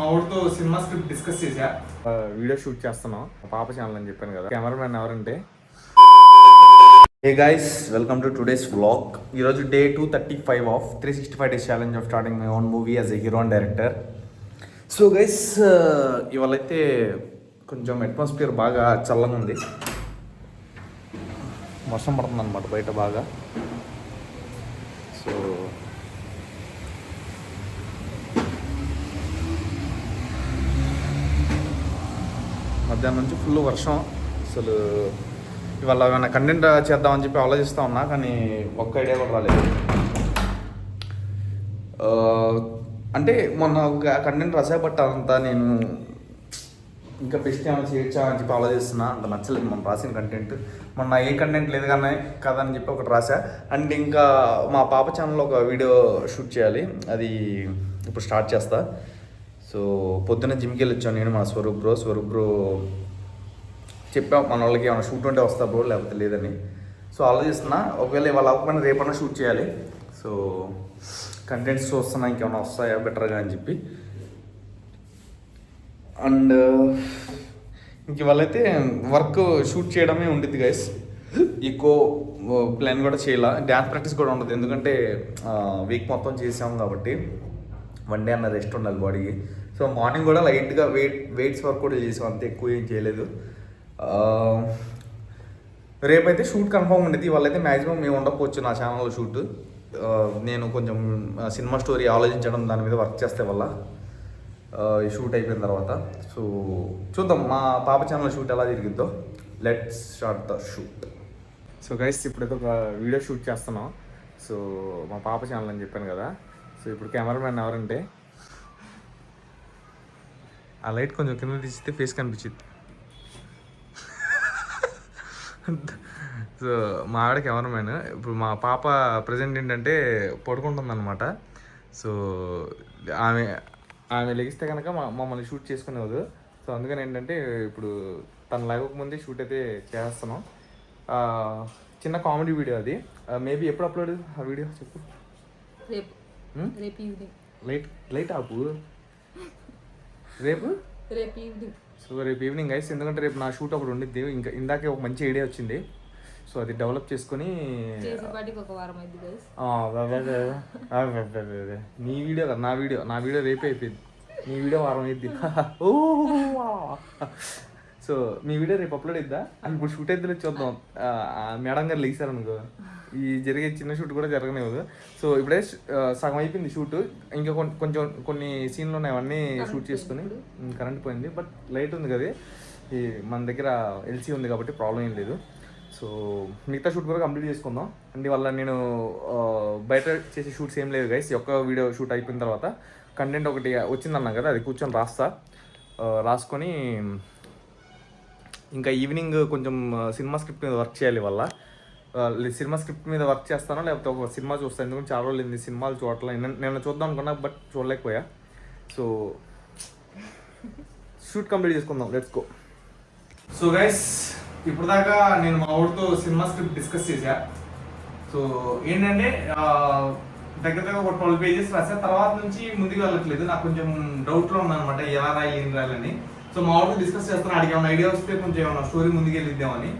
మా ఊరితో cinema script discuss చేశా. వీడియో షూట్ చేస్తున్నాం పాప ఛానల్ అని చెప్పాను కదా. కెమెరామెన్ ఎవరంటే hey guys, welcome to today's vlog. ఈరోజు day 235 of 365 days challenge of starting my own movie as a hero and director. So guys, ఇవాళైతే కొంచెం అట్మాస్ఫియర్ బాగా చల్లగా ఉంది. వర్షం పడుతుంది అనమాట బయట బాగా. సో మధ్యాహ్నం నుంచి ఫుల్ వర్షం. అసలు ఇవాళ ఏమైనా కంటెంట్ చేద్దామని చెప్పి ఆలోచిస్తూ ఉన్నా, కానీ ఒక్క ఐడియా కూడా రాలేదు. అంటే మొన్న ఒక కంటెంట్ రాసా, అంతా నేను ఇంకా బెస్ట్ ఏమైనా చేయొచ్చా అని చెప్పి ఆలోచిస్తున్నా. అంత నచ్చలేదు మనం రాసిన కంటెంట్. మొన్న ఏ కంటెంట్ లేదు కానీ కదని చెప్పి ఒకటి రాసా. అండ్ ఇంకా మా పాప ఛానల్లో ఒక వీడియో షూట్ చేయాలి, అది ఇప్పుడు స్టార్ట్ చేస్తా. సో పొద్దున్న జిమ్కి వెళ్ళి వచ్చాను నేను, మన స్వరూప్ బ్రో చెప్పాం మన వాళ్ళకి ఏమైనా షూట్ ఉంటే వస్తా బ్రో, లేకపోతే లేదని. సో ఆలోచిస్తున్నా, ఒకవేళ ఇవాళ అవ్వకపోయినా రేపన్నా షూట్ చేయాలి. సో కంటెంట్స్ చూస్తున్నా ఇంకేమైనా వస్తాయా బెటర్గా అని చెప్పి. అండ్ ఇంక ఇవాళైతే వర్క్ షూట్ చేయడమే ఉండిద్ది గైస్. ఎక్కువ ప్లాన్ కూడా చేయాల, డ్యాన్స్ ప్రాక్టీస్ కూడా ఉండదు, ఎందుకంటే వీక్ మొత్తం చేసాము కాబట్టి వన్ డే అన్న రెస్ట్ ఉండాలి బాడీకి. సో మార్నింగ్ కూడా లైట్గా వెయిట్స్ వర్క్ కూడా చేసాం, అంతే, ఎక్కువ ఏం చేయలేదు. రేపైతే షూట్ కన్ఫర్మ్ ఉండేది. వాళ్ళైతే మ్యాక్సిమం మేము ఉండకపోవచ్చు నా ఛానల్లో షూట్. నేను కొంచెం సినిమా స్టోరీ ఆలోచించడం, దాని మీద వర్క్ చేస్తే వల్ల ఈ షూట్ అయిపోయిన తర్వాత. సో చూద్దాం మా పాప ఛానల్ షూట్ ఎలా జరిగిద్దో. Let's start the shoot. So guys, ఇప్పుడైతే ఒక వీడియో షూట్ చేస్తున్నాం. సో మా పాప ఛానల్ అని చెప్పాను కదా. సో ఇప్పుడు కెమెరామెన్ ఎవరంటే, ఆ లైట్ కొంచెం కింద తీస్తే ఫేస్ కనిపించింది. సో మా ఆవిడ కెమెరామెన్. ఇప్పుడు మా పాప ప్రజెంట్ ఏంటంటే పడుకుంటుంది అనమాట. సో ఆమె లెగిస్తే కనుక మమ్మల్ని షూట్ చేసుకునేవారు. సో అందుకని ఏంటంటే ఇప్పుడు తను లేకపోకముందే షూట్ అయితే చేస్తున్నాం. చిన్న కామెడీ వీడియో అది. మేబీ ఎప్పుడు అప్లోడ్ ఆ వీడియో చెప్పు. రేపు ఈవినింగ్. లైట్ ఆపు. రేపు ఈవినింగ్. సో రేపు ఈవినింగ్ గైస్, ఎందుకంటే రేపు నా షూట్ ఒకటి ఉండిద్ది. ఇంకా ఇందాకే ఒక మంచి ఐడియా వచ్చింది. సో అది డెవలప్ చేసుకొని ఒక వారం అయింది గైస్. నీ వీడియో కదా, నా వీడియో రేపే అయిపోయింది. నీ వీడియో వారం అయింది. ఓ సో మీ వీడియో రేపు అప్లోడ్ అయిద్దా? ఇప్పుడు షూట్ అయితే చూద్దాం. మేడం గారు లేచారనుకో, ఈ జరిగే చిన్న షూట్ కూడా జరగనివ్వదు. సో ఇప్పుడే సగం అయిపోయింది షూట్. ఇంకా కొన్ని సీన్లు ఉన్నాయి, అవన్నీ షూట్ చేసుకుని. కరెంట్ పోయింది, బట్ లైట్ ఉంది కదా, ఈ మన దగ్గర ఎల్సీ ఉంది కాబట్టి ప్రాబ్లం ఏం లేదు. సో మిగతా షూట్ కూడా కంప్లీట్ చేసుకుందాం. అండ్ వల్ల నేను బయట చేసే షూట్స్ ఏం లేదు గైస్. ఒక్క వీడియో షూట్ అయిపోయిన తర్వాత కంటెంట్ ఒకటి వచ్చిందన్నా కదా, అది కూర్చొని రాసుకొని ఇంకా ఈవినింగ్ కొంచెం సినిమా స్క్రిప్ట్ మీద వర్క్ చేయాలి. వల్ల సినిమా స్క్రిప్ట్ మీద వర్క్ చేస్తాను, లేకపోతే ఒక సినిమా చూస్తాను. ఎందుకంటే చాలా రోజులు అయింది సినిమాలు చూడట్లేదు. నేను చూద్దాం అనుకున్నా, బట్ చూడలేకపోయా. సో షూట్ కంప్లీట్ చేసుకుందాం, లెట్స్ గో. సో గైస్, ఇప్పుడు దాకా నేను మా ఊరితో సినిమా స్క్రిప్ట్ డిస్కస్ చేశా. సో ఏంటంటే దగ్గర ఒక 12 పేజెస్ రాసా. తర్వాత నుంచి ముందుకు వెళ్ళట్లేదు, నాకు కొంచెం డౌట్లో ఉన్నానమాట, ఎలా రాయాలి ఏం రాయాలని. సో మా ఊరితో డిస్కస్ చేస్తాను, అడిగి ఏమైనా ఐడియా వస్తే కొంచెం ఏమైనా స్టోరీ ముందుకు వెళ్ళిద్దామని.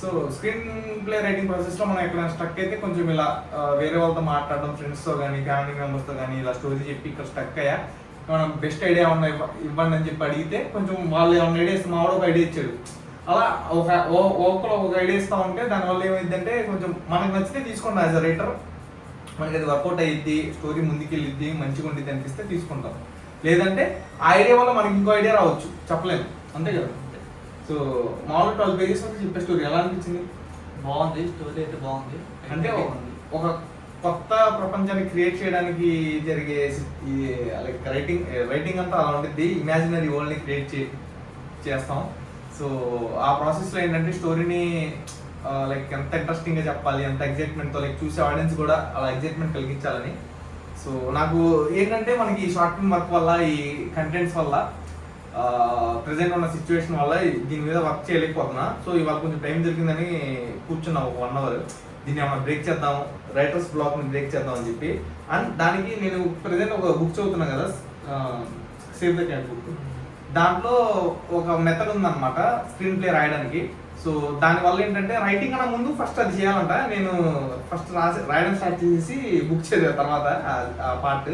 సో స్క్రీన్ ప్లే రైటింగ్ ప్రాసెస్లో మనం ఎక్కడైనా స్టక్ అయితే కొంచెం ఇలా వేరే వాళ్ళతో మాట్లాడడం, ఫ్రెండ్స్తో కానీ ఫ్యామిలీ మెంబర్స్తో కానీ ఇలా స్టోరీ చెప్పి ఇక్కడ స్టక్ అయ్యా, మనం బెస్ట్ ఐడియా ఏమన్నా ఇవ్వండి అని చెప్పి అడిగితే కొంచెం వాళ్ళు ఏమన్నా ఐడియా ఇస్తే, మా వాడు ఒక ఐడియా ఇచ్చాడు. అలా ఒకరు ఒక ఐడియా ఇస్తూ ఉంటే దానివల్ల ఏమైందంటే కొంచెం మనకు నచ్చితే తీసుకోండి. యాజ్ అ రైటర్ మనకి అది వర్కౌట్ అయ్యిద్ది, స్టోరీ ముందుకు వెళ్ళిద్ది, మంచిగా ఉండిద్ది అనిపిస్తే తీసుకుంటాం. లేదంటే ఆ ఐడియా వల్ల మనకి ఇంకో ఐడియా రావచ్చు, చెప్పలేము, అంతే కదా. సో మామూలు 12 పేజెస్ వరకు చెప్పే స్టోరీ ఎలా అనిపించింది? బాగుంది, స్టోరీ అయితే బాగుంది. అంటే ఒక కొత్త ప్రపంచాన్ని క్రియేట్ చేయడానికి జరిగే లైక్ రైటింగ్ అంతా అలా ఉంటుంది. ఇమాజినరీ వరల్డ్ని క్రియేట్ చేస్తాం. సో ఆ ప్రాసెస్లో ఏంటంటే స్టోరీని లైక్ ఎంత ఇంట్రెస్టింగ్గా చెప్పాలి, ఎంత ఎగ్జైట్మెంట్తో, లైక్ చూసే ఆడియన్స్ కూడా అలా ఎగ్జైట్మెంట్ కలిగించాలని. సో నాకు ఏంటంటే మనకి ఈ షార్ట్ ఫిల్మ్ వర్క్ వల్ల, ఈ కంటెంట్స్ వల్ల, ప్రజెంట్ ఉన్న సిచ్యువేషన్ వల్ల దీని మీద వర్క్ చేయలేకపోతున్నా. సో ఇవాళ కొంచెం టైం దొరికిందని కూర్చున్నా ఒక 1 అవర్. దీన్ని ఏమైనా బ్రేక్ చేద్దాం, రైటర్స్ బ్లాక్ని బ్రేక్ చేద్దాం అని చెప్పి. అండ్ దానికి నేను ప్రజెంట్ ఒక బుక్ చదువుతున్నా కదా, సేవ్ ద క్యాట్ బుక్. దాంట్లో ఒక మెథడ్ ఉందన్నమాట స్క్రీన్ ప్లే రాయడానికి. సో దానివల్ల ఏంటంటే రైటింగ్ కన్నా ముందు ఫస్ట్ అది చేయాలంట. నేను ఫస్ట్ రాయడం స్టార్ట్ చేసి బుక్ చదివా తర్వాత ఆ పార్ట్.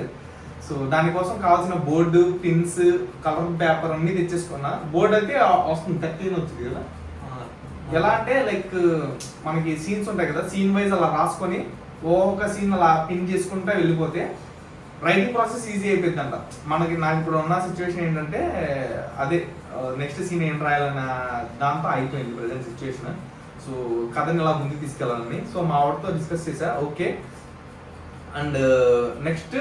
సో దానికోసం కావాల్సిన బోర్డు, పిన్స్, కలర్ పేపర్ అన్ని తెచ్చేసుకున్నా. బోర్డు అయితే వస్తుంది 13 వచ్చింది కదా. ఎలా అంటే లైక్ మనకి సీన్స్ ఉంటాయి కదా, సీన్ వైజ్ అలా రాసుకొని ఒక్కొక్క సీన్ అలా పిన్ చేసుకుంటా వెళ్ళిపోతే రైటింగ్ ప్రాసెస్ ఈజీ అయిపోయింది అంట మనకి. నాకు ఇప్పుడు ఉన్న సిచ్యువేషన్ ఏంటంటే అదే నెక్స్ట్ సీన్ ఏం రాయాలన్న దాంతో అయిపోయింది ప్రజెంట్ సిచ్యువేషన్. సో కథని ఇలా ముందుకు తీసుకెళ్ళాలని సో మా వాడితో డిస్కస్ చేశా. ఓకే. అండ్ నెక్స్ట్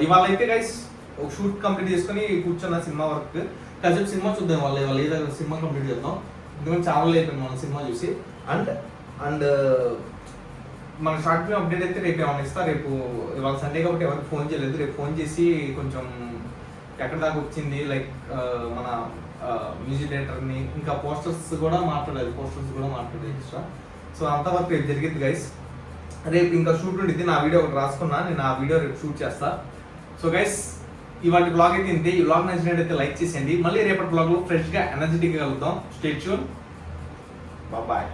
ఇవాళ అయితే గైస్ ఒక షూట్ కంప్లీట్ చేసుకుని కూర్చున్న సినిమా వర్క్ కాసేపు సినిమా చూద్దాం. వాళ్ళు ఏదో సినిమా కంప్లీట్ చేద్దాం, ఎందుకంటే చాలా అయిపోయింది మనం సినిమా చూసి. అండ్ మన షార్ట్ ఫిల్మ్ అప్డేట్ అయితే రేపు ఏమైనా ఇస్తా. రేపు ఇవాళ సండే కాబట్టి ఎవరికి ఫోన్ చేయలేదు. రేపు ఫోన్ చేసి కొంచెం ఎక్కడ దాకా వచ్చింది లైక్ మన మ్యూజిక్ డైరెక్టర్ని ఇంకా పోస్టర్స్ కూడా మాట్లాడాలి ఎక్స్ట్రా. సో అంతవరకు రేపు జరిగింది గైస్. రేపు ఇంకా షూట్ ఉండిద్ది. నా వీడియో ఒకటి రాసుకున్నా, నేను ఆ వీడియో రేపు షూట్ చేస్తా. సో గైస్ ఇవాటి బ్లాగ్ అయితే ఇంతే. ఈ బ్లాగ్ నచ్చినట్టయితే లైక్ చేసేయండి. మళ్ళీ రేపటి బ్లాగ్లో ఫ్రెష్గా ఎనర్జెటిక్గా కలుద్దాం. Stay tune. బాయ్.